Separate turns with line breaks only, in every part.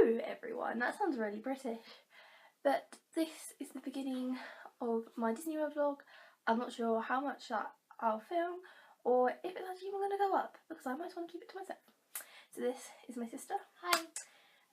Hello everyone, that sounds really British, but this is the beginning of my Disney World vlog. I'm not sure how much that I'll film or if it's actually even going to go up because I might want to keep it to myself. So this is my sister.
Hi.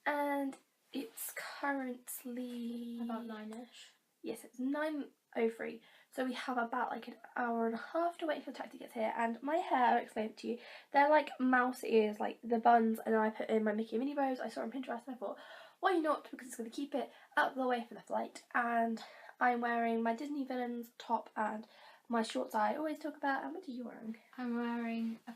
And it's currently
about 9ish.
Yes, it's 9:03. So we have about like an hour and a half to wait for the taxi to get here. And my hair, I'll explain it to you. They're like mouse ears, like the buns, and then I put in my Mickey and Minnie bows. I saw on Pinterest and I thought, why not? Because it's going to keep it out of the way for the flight. And I'm wearing my Disney Villains top and my shorts I always talk about. And what are you wearing?
I'm wearing a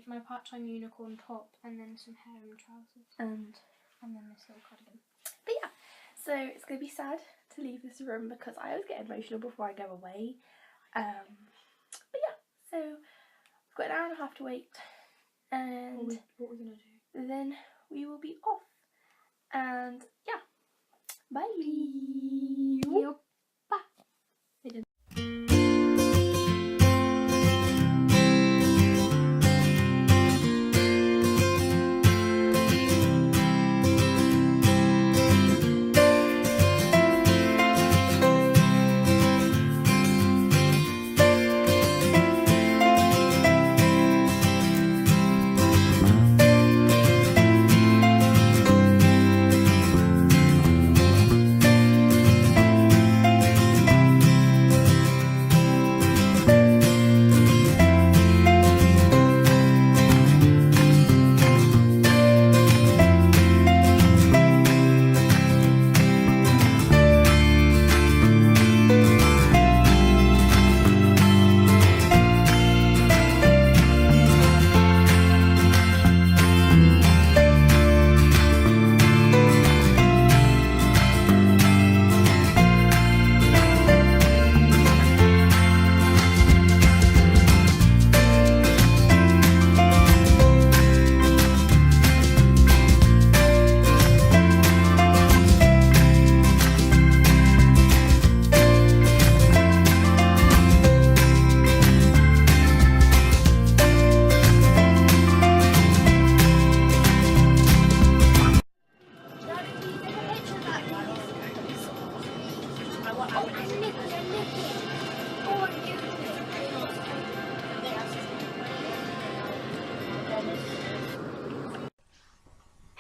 my part-time unicorn top and then some hair and trousers.
And
then this little cardigan.
But yeah, so it's going to be sad to leave this room because I always get emotional before I go away. But yeah, so we've got an hour and a half to wait, and
what we're gonna do?
Then we will be off. And yeah, bye.
Yep.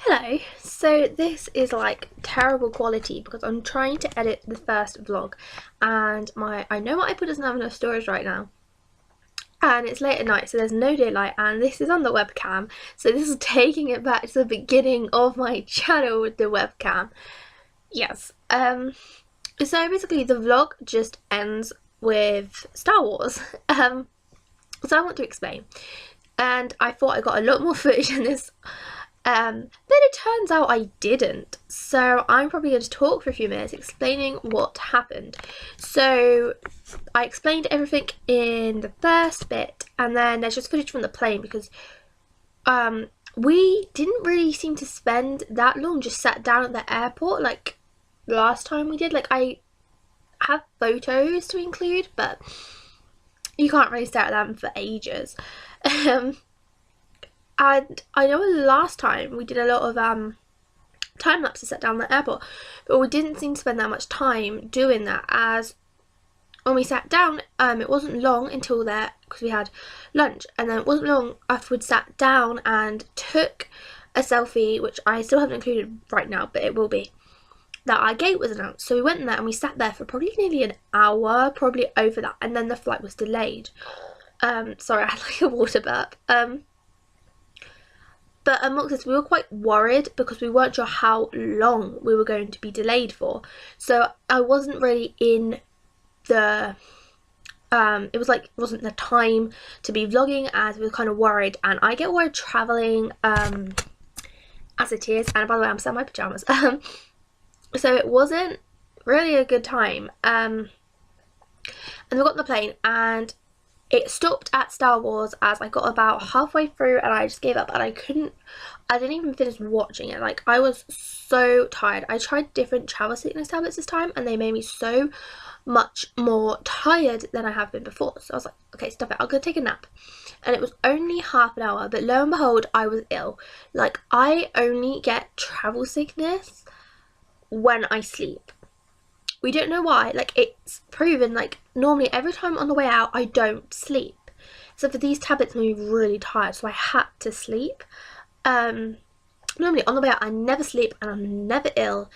Hello, so this is like terrible quality because I'm trying to edit the first vlog and I know my iPod doesn't have enough storage right now and it's late at night, so there's no daylight, and this is on the webcam, so this is taking it back to the beginning of my channel with the webcam. Yes, so basically the vlog just ends with Star Wars. So I want to explain, and I thought I got a lot more footage in this, then it turns out I didn't. So I'm probably going to talk for a few minutes explaining what happened. So I explained everything in the first bit, and then there's just footage from the plane because we didn't really seem to spend that long just sat down at the airport like last time we did. Like, I have photos to include, but you can't really stare at them for ages. And I know last time we did a lot of time lapses set down the airport, but we didn't seem to spend that much time doing that, as when we sat down, it wasn't long until there, because we had lunch, and then it wasn't long after we'd sat down and took a selfie, which I still haven't included right now, but it will be, that our gate was announced. So we went in there and we sat there for probably nearly an hour, probably over that, and then the flight was delayed. Sorry, I had like a water burp. But amongst us, we were quite worried because we weren't sure how long we were going to be delayed for. So I wasn't really in the, it wasn't the time to be vlogging, as we were kind of worried. And I get worried travelling as it is. And by the way, I'm still in my pyjamas. So it wasn't really a good time. And we got on the plane, and it stopped at Star Wars as I got about halfway through and I just gave up, and I didn't even finish watching it. Like, I was so tired. I tried different travel sickness tablets this time and they made me so much more tired than I have been before. So I was like, okay, stop it, I'll go take a nap. And it was only half an hour, but lo and behold, I was ill. Like, I only get travel sickness when I sleep. We don't know why. Like, it's proven, like, normally every time on the way out I don't sleep, so for these tablets made me really tired, so I had to sleep. Normally on the way out I never sleep and I'm never ill,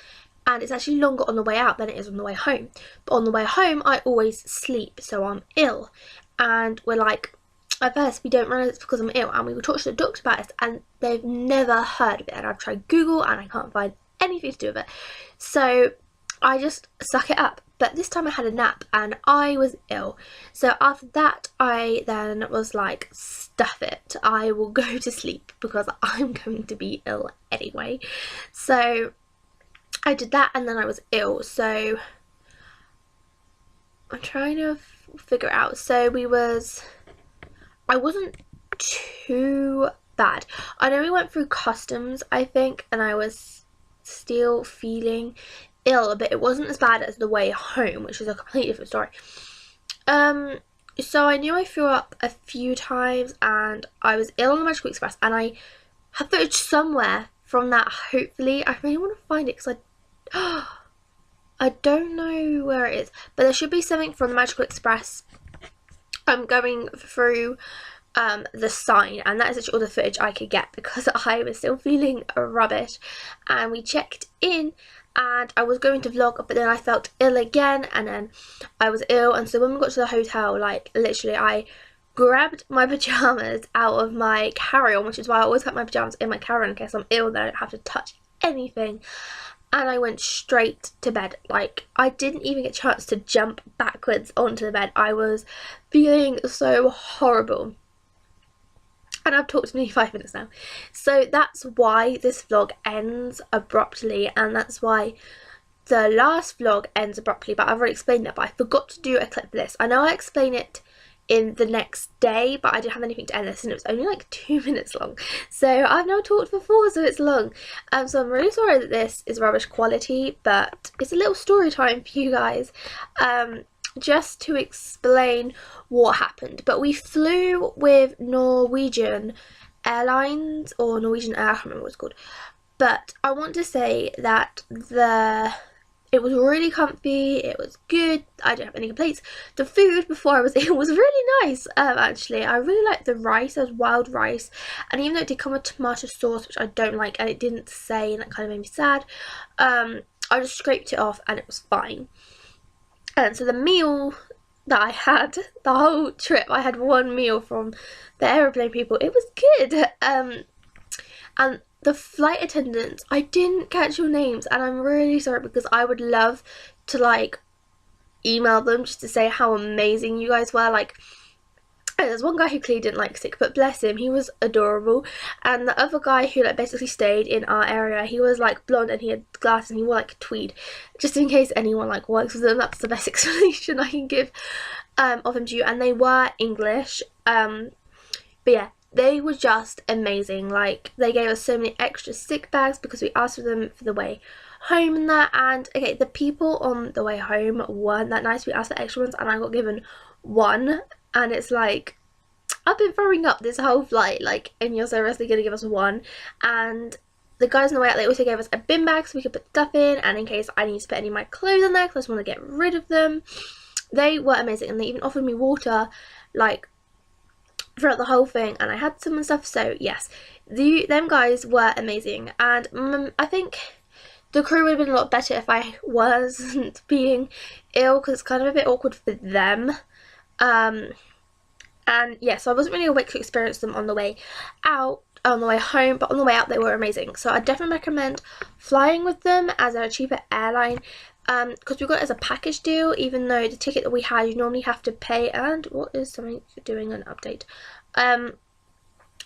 and it's actually longer on the way out than it is on the way home, but on the way home I always sleep, so I'm ill. And we're like, at first we don't realise it's because I'm ill, and we will talk to the doctor about it and they've never heard of it, and I've tried Google and I can't find anything to do with it, so I just suck it up. But this time I had a nap and I was ill, so after that I then was like, stuff it, I will go to sleep because I'm going to be ill anyway. So I did that and then I was ill, so I'm trying to figure it out. So I wasn't too bad. I know we went through customs, I think, and I was still feeling ill, but it wasn't as bad as the way home, which is a completely different story. So I knew I threw up a few times and I was ill on the Magical Express, and I have footage somewhere from that, hopefully. I really want to find it because I don't know where it is, but there should be something from the Magical Express. I'm going through the sign, and that is actually all the footage I could get because I was still feeling rubbish. And we checked in and I was going to vlog, but then I felt ill again and then I was ill, and so when we got to the hotel, like, literally I grabbed my pyjamas out of my carry-on, which is why I always have my pyjamas in my carry-on in case I'm ill, then I don't have to touch anything. And I went straight to bed. Like, I didn't even get a chance to jump backwards onto the bed. I was feeling so horrible. And I've talked for nearly 5 minutes now. So that's why this vlog ends abruptly, and that's why the last vlog ends abruptly, but I've already explained that, but I forgot to do a clip for this. I know I explain it in the next day, but I didn't have anything to end this, and it was only like 2 minutes long. So I've now talked for 4, so it's long. So I'm really sorry that this is rubbish quality, but it's a little story time for you guys. Just to explain what happened. But we flew with Norwegian Airlines, or Norwegian Air, I can't remember what it's called. But I want to say that it was really comfy, it was good, I don't have any complaints. The food before I was ill was really nice, actually. I really liked the rice. There was wild rice, and even though it did come with tomato sauce, which I don't like, and it didn't say, and that kind of made me sad, I just scraped it off and it was fine. And so the meal that I had, the whole trip, I had one meal from the aeroplane people. It was good. And the flight attendants, I didn't catch your names, and I'm really sorry because I would love to, like, email them just to say how amazing you guys were. Like, there's one guy who clearly didn't like sick, but bless him, he was adorable. And the other guy who, like, basically stayed in our area, he was like blonde and he had glasses and he wore like tweed, just in case anyone like works with them. That's the best explanation I can give of him to you. And they were English, but yeah, they were just amazing. Like, they gave us so many extra sick bags because we asked for them for the way home and that. And okay, the people on the way home weren't that nice. We asked for extra ones and I got given one, and it's like, I've been throwing up this whole flight, like, and you're seriously gonna give us one. And the guys on the way out, they also gave us a bin bag so we could put stuff in, and in case I need to put any of my clothes in there because I just want to get rid of them. They were amazing, and they even offered me water, like, throughout the whole thing, and I had some and stuff. So yes, them guys were amazing. And I think the crew would have been a lot better if I wasn't being ill, because it's kind of a bit awkward for them. And yeah, so I wasn't really awake to experience them on the way out, on the way home, but on the way out they were amazing. So I definitely recommend flying with them, as they're a cheaper airline, because we got it as a package deal, even though the ticket that we had you normally have to pay. And what is something doing an update?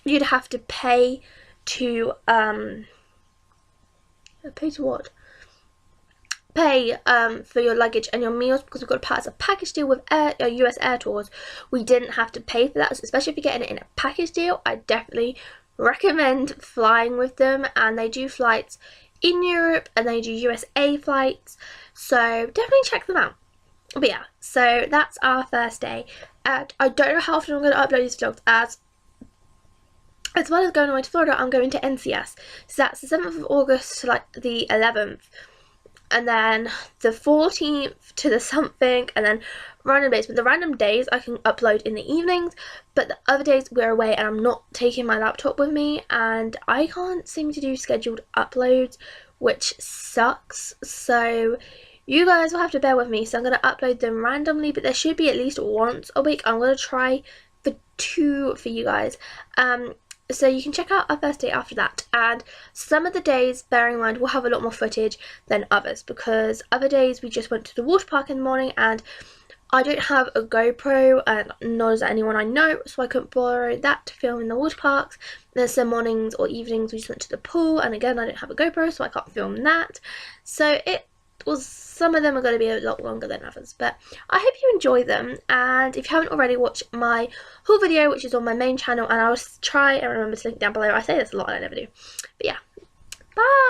You'd have to pay to pay to what? pay for your luggage and your meals, because we've got to put as a package deal with US Air Tours. We didn't have to pay for that, so especially if you're getting it in a package deal, I definitely recommend flying with them. And they do flights in Europe and they do USA flights, so definitely check them out. But yeah, so that's our first day. And I don't know how often I'm going to upload these vlogs, as well as going away to Florida, I'm going to NCS. So that's the 7th of August to like the 11th. And then the 14th to the something, and then random days. But the random days I can upload in the evenings, but the other days we're away and I'm not taking my laptop with me, and I can't seem to do scheduled uploads, which sucks. So you guys will have to bear with me. So I'm going to upload them randomly, but there should be at least once a week. I'm going to try for 2 for you guys. So you can check out our first day after that. And some of the days, bearing in mind, we'll have a lot more footage than others, because other days we just went to the water park in the morning and I don't have a GoPro, and nor does anyone I know, so I couldn't borrow that to film in the water parks. There's some mornings or evenings we just went to the pool, and again I don't have a GoPro, so I can't film that. So some of them are going to be a lot longer than others, but I hope you enjoy them. And if you haven't already, watched my whole video, which is on my main channel, and I'll try and remember to link down below. I say this a lot and I never do, but yeah, bye.